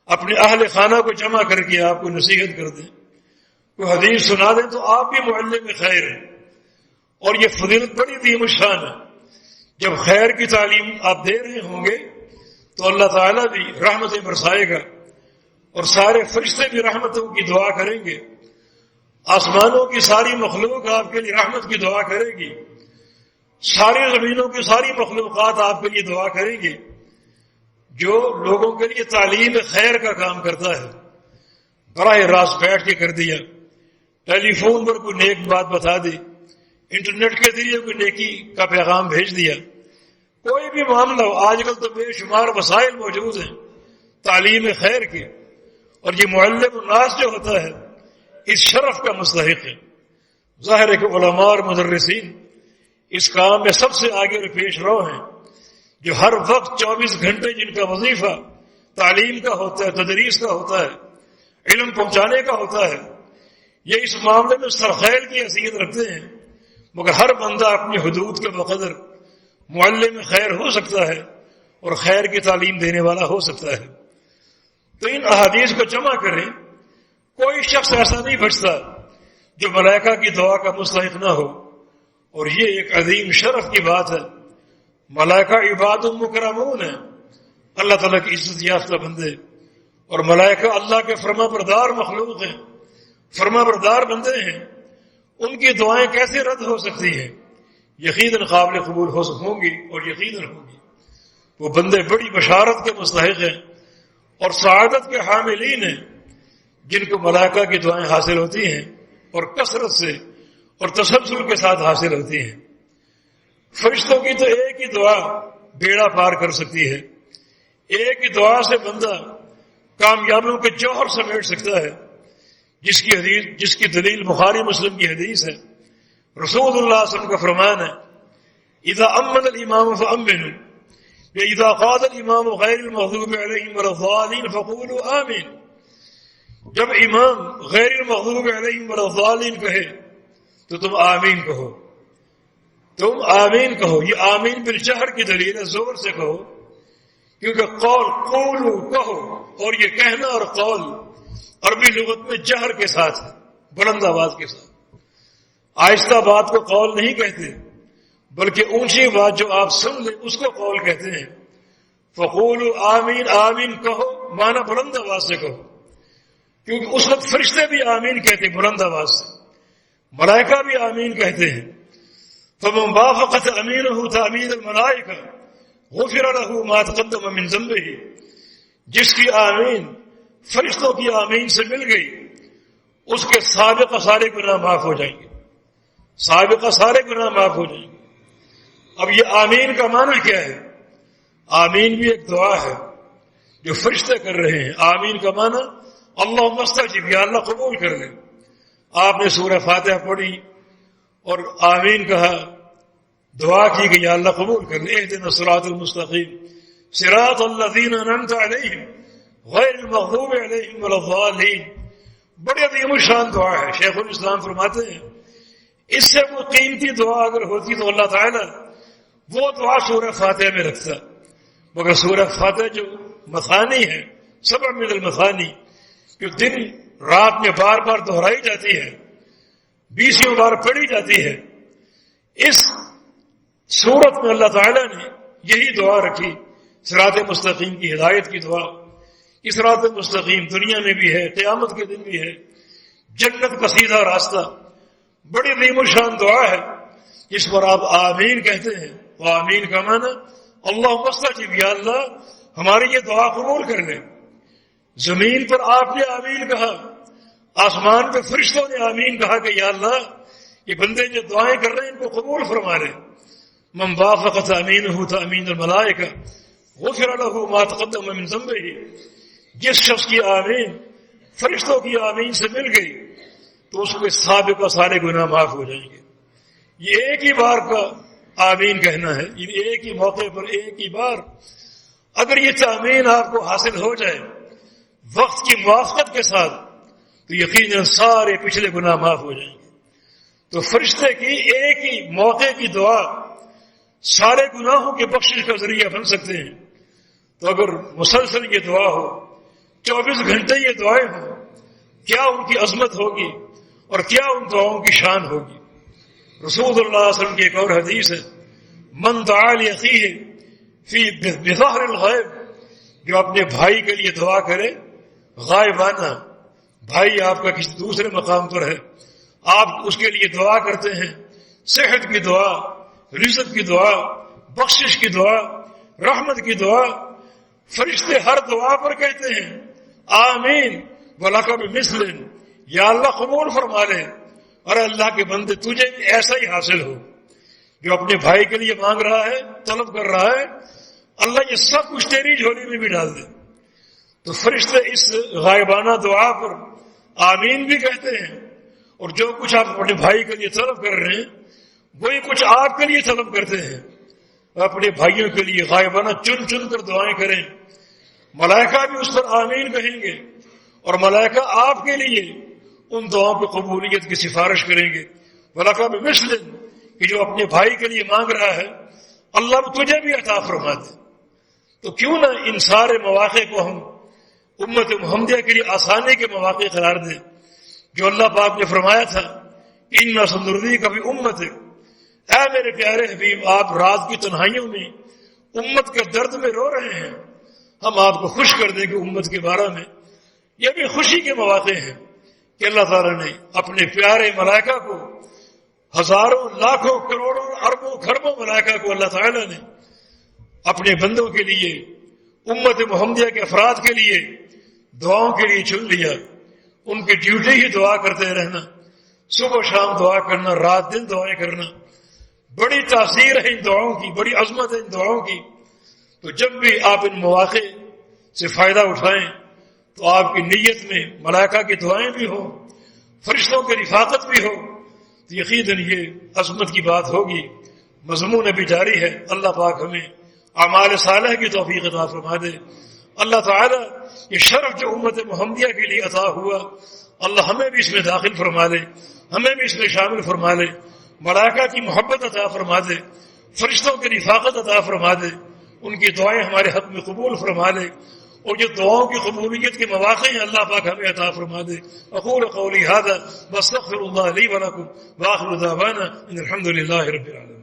اپنے اہل خانہ کو جمع کر کے آپ کو نصیحت کر دیں، کوئی حدیث سنا دیں، تو آپ بھی معلم خیر ہیں. اور یہ فضیلت بڑی عظیم الشان ہے. جب خیر کی تعلیم آپ دے رہے ہوں گے تو اللہ تعالیٰ بھی رحمتیں برسائے گا، اور سارے فرشتے بھی رحمتوں کی دعا کریں گے. آسمانوں کی ساری مخلوق آپ کے لیے رحمت کی دعا کرے گی. ساری زمینوں کی ساری مخلوقات آپ کے لیے دعا کریں گی. جو لوگوں کے لیے تعلیم خیر کا کام کرتا ہے، براہ راست بیٹھ کے کر دیا، ٹیلی فون پر کوئی نیک بات بتا دی، انٹرنیٹ کے ذریعے کوئی نیکی کا پیغام بھیج دیا، کوئی بھی معاملہ ہو. آج کل تو بے شمار وسائل موجود ہیں تعلیم خیر کے، اور یہ معلم الناس جو ہوتا ہے اس شرف کا مستحق ہے. ظاہر ہے کہ علماء اور مدرسین اس کام میں سب سے آگے اور پیش رو ہیں، جو ہر وقت 24 گھنٹے جن کا وظیفہ تعلیم کا ہوتا ہے، تدریس کا ہوتا ہے، علم پہنچانے کا ہوتا ہے. یہ اس معاملے میں سرخیل کی حیثیت رکھتے ہیں، مگر ہر بندہ اپنی حدود کے بقدر معلم خیر ہو سکتا ہے اور خیر کی تعلیم دینے والا ہو سکتا ہے. تو ان احادیث کو جمع کریں. کوئی شخص ایسا نہیں بچتا جو ملائکہ کی دعا کا مستحق نہ ہو، اور یہ ایک عظیم شرف کی بات ہے. ملائکہ عباد مکرمون ہیں، اللہ تعالیٰ کی عزت یافتہ بندے، اور ملائکہ اللہ کے فرما بردار مخلوق ہیں، فرما بردار بندے ہیں. ان کی دعائیں کیسے رد ہو سکتی ہیں؟ یقیناً قابل قبول ہوں گی، اور یقیناً ہوں گی. وہ بندے بڑی بشارت کے مستحق ہیں اور سعادت کے حاملین ہیں، جن کو ملائکہ کی دعائیں حاصل ہوتی ہیں، اور کثرت سے اور تسلسل کے ساتھ حاصل ہوتی ہیں. فرشتوں کی تو ایک ہی دعا بیڑا پار کر سکتی ہے. ایک ہی دعا سے بندہ کامیابیوں کے جوہر سمیٹ سکتا ہے، جس کی دلیل بخاری مسلم کی حدیث ہے. رسول اللہ صلی اللہ علیہ وسلم کا فرمان ہے، اذا امن الامام فامنوا واذا قال الامام غیر المغضوب علیہم ولا الضالین فقولوا آمین. جب امام غیر المغضوب علیہم ولا الضالین کہے تو تم آمین کہو، تم آمین کہو. یہ آمین بالجہر کی دلیل ہے، زور سے کہو، کیونکہ قول قولو کہو، اور یہ کہنا اور قول عربی لغت میں جہر کے ساتھ ہے، بلند آواز کے ساتھ. آہستہ بات کو قول نہیں کہتے، بلکہ اونچی بات جو آپ سن لیں اس کو قول کہتے ہیں. فقولوا آمین، آمین کہو معنی بلند آواز سے کہو، کیونکہ اس وقت فرشتے بھی آمین کہتے بلند آواز سے، ملائکہ بھی آمین کہتے ہیں. فمن وافقت امینہ تامین الملائکہ غفر له ما تقدم من ذنبہ. جس کی آمین فرشتوں کی آمین سے مل گئی، اس کے سابقہ سارے گناہ معاف ہو جائیں گے، سابقہ سارے گناہ معاف ہو جائیں گے. اب یہ آمین کا معنی کیا ہے؟ آمین بھی ایک دعا ہے جو فرشتے کر رہے ہیں. آمین کا معنی اللہم استجب، یا اللہ قبول کر لے. آپ نے سورہ فاتحہ پڑھی اور آمین کہا، دعا کی کہ یا اللہ قبول کر لے. اہدنا الصراط المستقیم صراط الذین انعمت علیہم غیر المغضوب علیہم ولا الضالین. بڑی عظیم الشان دعا ہے. شیخ الاسلام فرماتے ہیں اس سے وہ قیمتی دعا اگر ہوتی تو اللہ تعالیٰ وہ دعا سورہ فاتحہ میں رکھتا. مگر سورہ فاتحہ جو مثانی ہے، 7 من المثانی، جو دن رات میں بار بار دہرائی جاتی ہے، 20 بار پڑھی جاتی ہے، اس صورت میں اللہ تعالیٰ نے یہی دعا رکھی، صراط مستقیم کی ہدایت کی دعا. اس صراط مستقیم دنیا میں بھی ہے، قیامت کے دن بھی ہے، جنت کا سیدھا راستہ. بڑی عظیم الشان دعا ہے جس پر آپ آمین کہتے ہیں. وہ آمین کا معنی اللہم استجب، یا اللہ ہماری یہ دعا قبول کر لے. زمین پر آپ نے آمین کہا، آسمان پہ فرشتوں نے آمین کہا کہ یا اللہ یہ بندے جو دعائیں کر رہے ہیں ان کو قبول فرما لے. من وافقت امینہ تامین الملائکہ غفر له ما تقدم من ذنبہ. جس شخص کی آمین فرشتوں کی آمین سے مل گئی تو اس کے سابقہ سارے گناہ معاف ہو جائیں گے. یہ ایک ہی بار کا آمین کہنا ہے، یہ ایک ہی موقع پر ایک ہی بار. اگر یہ تامین آپ کو حاصل ہو جائے وقت کی موافقت کے ساتھ تو یقیناً سارے پچھلے گناہ معاف ہو جائیں گے. تو فرشتے کی ایک ہی موقع کی دعا سارے گناہوں کے بخشش کا ذریعہ بن سکتے ہیں. تو اگر مسلسل یہ دعا ہو، 24 گھنٹے یہ دعائیں ہوں، کیا ان کی عظمت ہوگی اور کیا ان دعاؤں کی شان ہوگی. رسول اللہ صلی اللہ علیہ وسلم کی ایک اور حدیث ہے، من دعا لأخیہ فی بظہر الغیب، جو اپنے بھائی کے لیے دعا کرے غائبانہ، بھائی آپ کا کسی دوسرے مقام پر ہے، آپ اس کے لیے دعا کرتے ہیں، صحت کی دعا، رزق کی دعا، بخشش کی دعا، رحمت کی دعا، فرشتے ہر دعا پر کہتے ہیں آمین وَلَكَ بِمِثْلٍ، یا اللہ قبول فرما لے. اور اللہ کے بندے تجھے بھی ایسا ہی حاصل ہو. جو اپنے بھائی کے لیے مانگ رہا ہے، طلب کر رہا ہے، اللہ یہ سب کچھ تیری جھولی میں بھی ڈال دے. تو فرشتے اس غائبانہ دعا پر آمین بھی کہتے ہیں، اور جو کچھ آپ اپنے بھائی کے لیے طلب کر رہے ہیں وہی کچھ آپ کے لیے طلب کرتے ہیں. اپنے بھائیوں کے لیے غائبانہ چن چن کر دعائیں کریں. ملائکہ بھی اس پر آمین کہیں گے، اور ملائکہ آپ کے لیے ان دعاؤں کی قبولیت کی سفارش کریں گے. وَلَكَ بِمِثْلٍ، کہ جو اپنے بھائی کے لیے مانگ رہا ہے اللہ تجھے بھی عطا فرما دے. تو کیوں نہ ان سارے مواقع کو ہم امت محمدیہ کے لیے آسانی کے مواقع قرار دیں. جو اللہ پاک نے فرمایا تھا اِنَّا سَنُرْضِيكَ بِأُمَّتِكَ، اے میرے پیارے حبیب آپ رات کی تنہائیوں میں امت کے درد میں رو رہے ہیں، ہم آپ کو خوش کر دیں گے امت کے بارے میں. یہ بھی خوشی کے مواقع ہیں کہ اللہ تعالیٰ نے اپنے پیارے ملائکہ کو، ہزاروں لاکھوں کروڑوں اربوں کھربوں ملائکہ کو اللہ تعالیٰ نے اپنے بندوں کے لیے، امت محمدیہ کے افراد کے لیے دعاؤں کے لیے چن لیا. ان کی ڈیوٹی ہی دعا کرتے رہنا، صبح شام دعا کرنا، رات دن دعائیں کرنا. بڑی تاثیر ہے ان دعاؤں کی، بڑی عظمت ہے ان دعاؤں کی. تو جب بھی آپ ان مواقع سے فائدہ اٹھائیں تو آپ کی نیت میں ملائکہ کی دعائیں بھی ہوں، فرشتوں کی رفاقت بھی ہو، تو یقیناً یہ عظمت کی بات ہوگی. مضمون ابھی جاری ہے. اللہ پاک ہمیں اعمال صالح کی توفیق عطا فرما دے. اللہ تعالیٰ یہ شرف جو امت محمدیہ کے لیے عطا ہوا اللہ ہمیں بھی اس میں داخل فرما لے، ہمیں بھی اس میں شامل فرما لے. ملائکہ کی محبت عطا فرما دے، فرشتوں کی رفاقت عطا فرما دے، ان کی دعائیں ہمارے حق میں قبول فرما لے، اور جو دعاؤں کی قبولیت کے مواقع ہیں اللہ پاک ہمیں عطا فرما دے. اقول قولی ھذا واستغفر اللہ لی ولکم واخر دعوانا ان الحمد للہ رب العالمین.